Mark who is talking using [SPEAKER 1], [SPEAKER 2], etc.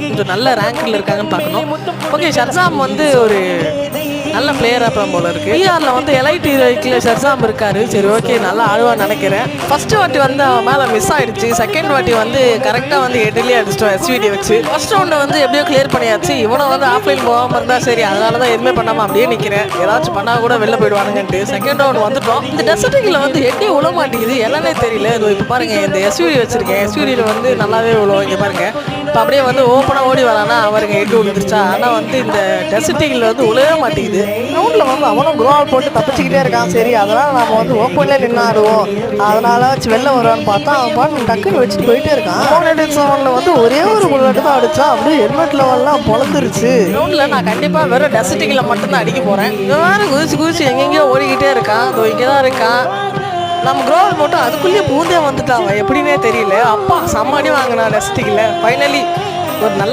[SPEAKER 1] கொஞ்சம் நல்ல ரேங்கில் இருக்காங்கன்னு பார்க்கணும். ஓகே, ஷர்சாம் வந்து ஒரு நல்ல பிளேயராக அப்புறம் போல இருக்குது. பிஆரில் வந்து எலைட் ஹீரோய்க்கில் ஷர்சாம் இருக்காரு. சரி, ஓகே, நல்லா ஆடுவான்னு நினைக்கிறேன். ஃபர்ஸ்ட் வாட்டி வந்து அவன் மேலே மிஸ் ஆகிடுச்சு. செகண்ட் வாட்டி வந்து கரெக்டாக வந்து எட்லேயே அடிச்சிட்டோம் எஸ்விடி வச்சு. ஃபர்ஸ்ட் ரவுண்டு வந்து எப்படியோ கிளியர் பண்ணியாச்சு. இவனை வந்து ஆஃப்லைன் போகாமல் இருந்தால் சரி, அதனால தான் எதுவுமே பண்ணாமல் அப்படியே நிற்கிறேன். ஏதாச்சும் பண்ணால் கூட வெளில போயிடுவானுங்கன்ட்டு செகண்ட் ரவுண்ட் வந்துட்டோம். இந்த டெசர்ட்டிங்கில் வந்து ஹெட்டே உழ மாட்டேங்குது, எல்லாமே தெரியல. இப்போ பாருங்க, இந்த எஸ்விடி வச்சிருக்கேன். எஸ்விடியில் வந்து நல்லாவே உழவும். இங்கே பாருங்க, இப்போ அப்படியே வந்து ஓப்பனாக ஓடி வரானா அவருக்கு ஹெட்டு விழுந்துருச்சா. ஆனால் வந்து இந்த டெசர்ட்டிங்கில் வந்து உழவே மாட்டேங்குது. ரவுண்டில் வந்து அவனும் குரோவால் போட்டு தப்பிச்சுக்கிட்டே இருக்கான். சரி, அதனால் நம்ம வந்து ஓப்பன்லேயே நின்று ஆடுவோம், அதனால வச்சு வெளில வருவான்னு பார்த்தா அவன் பாட்டு டக்குன்னு வச்சுட்டு போயிட்டே இருக்கான். 7 வந்து ஒரே ஒரு புல்லட்டு தான் அடித்தா, அப்படியே ஹெல்மெட் லெவல்லாம் பொழந்துருச்சு. ரவுண்டில் நான் கண்டிப்பாக வெறும் டெசர்ட்டிங்கில் மட்டும்தான் அடிக்க போகிறேன். இவன் வேறு குதிச்சு எங்கெங்கேயோ ஓடிக்கிட்டே இருக்கான். அதோ இங்கே தான் இருக்கான். நம்ம குரோவல் போட்டோம், அதுக்குள்ளேயே பூந்தே வந்துட்டான். எப்படின்னே தெரியல. அப்பா செம்ம அடி வாங்கினா டெஸ்டிங்கில். ஃபைனலி ஒரு நல்ல